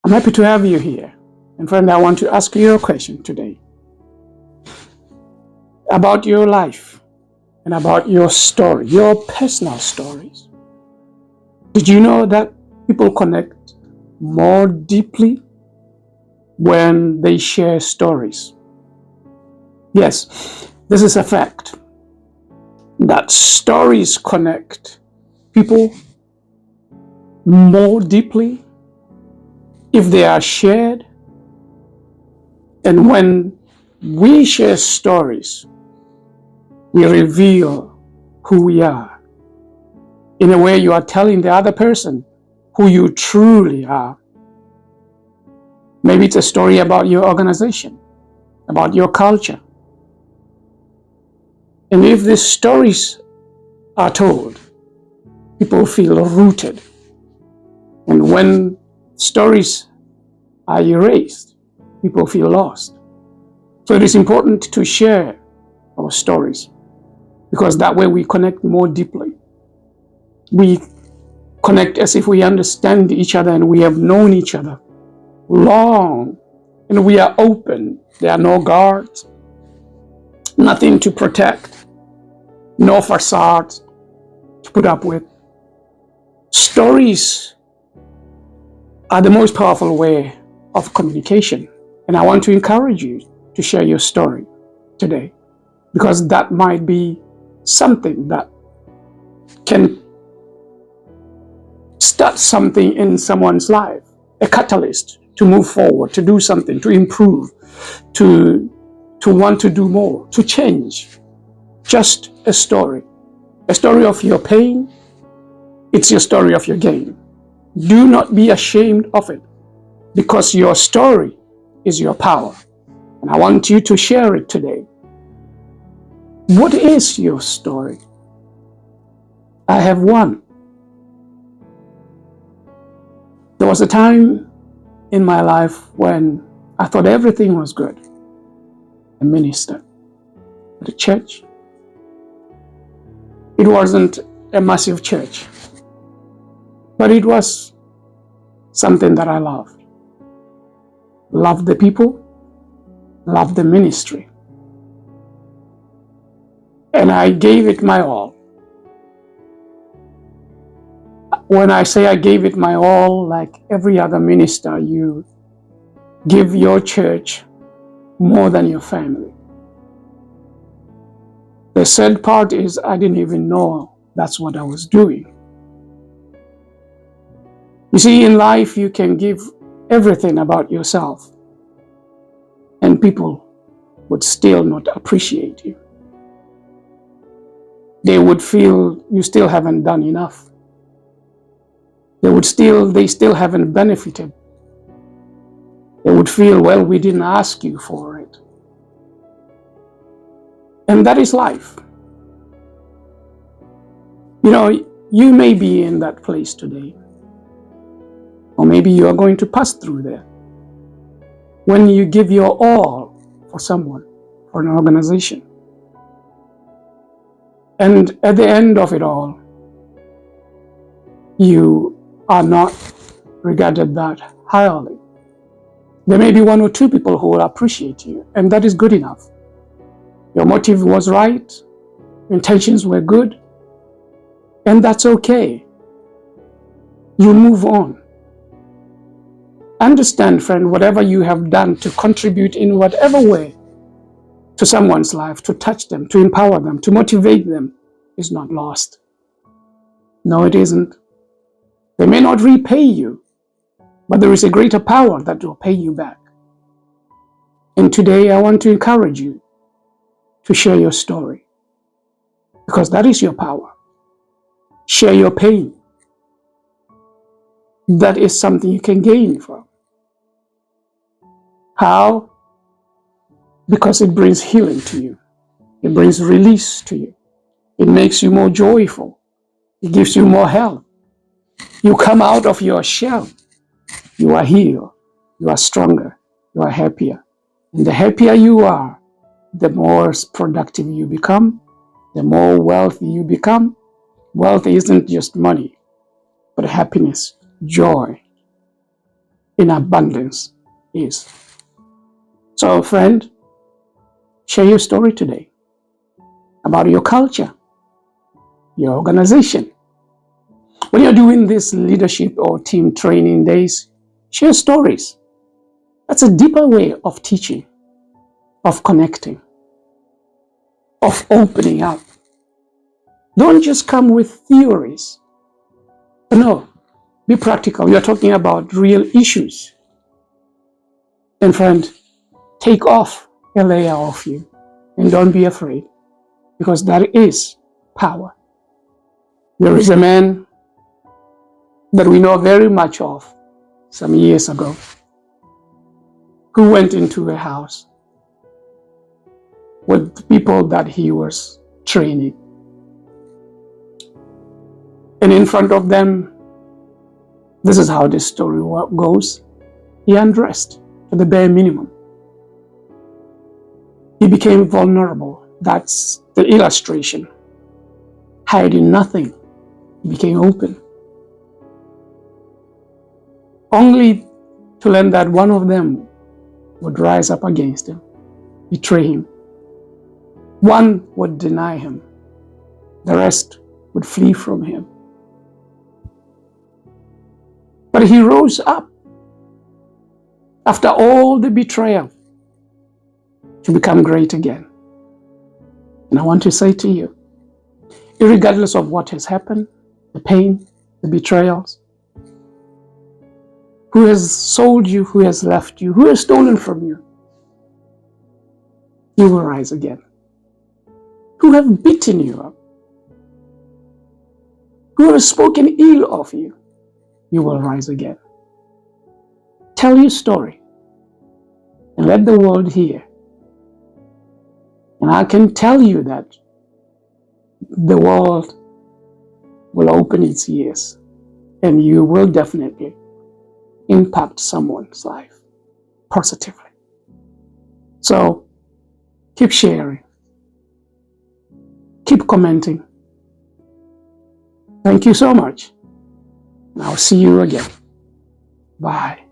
I'm happy to have you here. And friend, I want to ask you a question today about your life and about your story, your personal stories. Did you know that people connect more deeply when they share stories? Yes, this is a fact that stories connect people more deeply if they are shared. And when we share stories, we reveal who we are. In a way, you are telling the other person who you truly are. Maybe it's a story about your organization, about your culture. And if these stories are told, people feel rooted. And when stories are erased, people feel lost. So it is important to share our stories because that way we connect more deeply. We connect as if we understand each other and we have known each other long, and we are open. There are no guards, nothing to protect, no facades to put up with. Stories are the most powerful way of communication, and I want to encourage you to share your story today because that might be something that can start something in someone's life, a catalyst to move forward, to do something, to improve, to want to do more, to change. Just a story of your pain. It's your story of your gain. Do not be ashamed of it because your story is your power. And I want you to share it today. What is your story? I have one. There was a time in my life when I thought everything was good. A minister at a church. It wasn't a massive church, but it was something that I loved. Loved the people, loved the ministry. And I gave it my all. When I say I gave it my all, like every other minister, you give your church more than your family. The sad part is I didn't even know that's what I was doing. You see, in life, you can give everything about yourself, and people would still not appreciate you. They would feel you still haven't done enough. They still haven't benefited. They would feel, well, we didn't ask you for it. And that is life. You know, you may be in that place today, or maybe you are going to pass through there. When you give your all for someone, for an organization, and at the end of it all, you are not regarded that highly. There may be one or two people who will appreciate you, and that is good enough. Your motive was right, intentions were good, and that's okay. You move on. Understand, friend, whatever you have done to contribute in whatever way to someone's life, to touch them, to empower them, to motivate them, is not lost. No, it isn't. They may not repay you, but there is a greater power that will pay you back. And today I want to encourage you to share your story, because that is your power. Share your pain. That is something you can gain from. How? Because it brings healing to you. It brings release to you. It makes you more joyful. It gives you more health. You come out of your shell. You are healed. You are stronger. You are happier. And the happier you are, the more productive you become, the more wealthy you become. Wealth isn't just money, but happiness, joy. in abundance is. So, friend, share your story today about your culture, your organization. When you're doing this leadership or team training days, share stories. That's a deeper way of teaching, of connecting, of opening up. Don't just come with theories. No, be practical. You're talking about real issues. And friend, take off a layer off you and don't be afraid, because that is power. There is a man that we know very much of some years ago who went into a house with people that he was training. And in front of them, this is how this story goes. He undressed to the bare minimum. He became vulnerable. That's the illustration. Hiding nothing. He became open. Only to learn that one of them would rise up against him, betray him. One would deny him. The rest would flee from him. But he rose up after all the betrayal to become great again. And I want to say to you, regardless of what has happened, the pain, the betrayals, who has sold you, who has left you, who has stolen from you, you will rise again. Who have beaten you up, who have spoken ill of you, you will rise again. Tell your story and let the world hear. And I can tell you that the world will open its ears and you will definitely impact someone's life positively. So keep sharing, keep commenting. Thank you so much. And I'll see you again. Bye.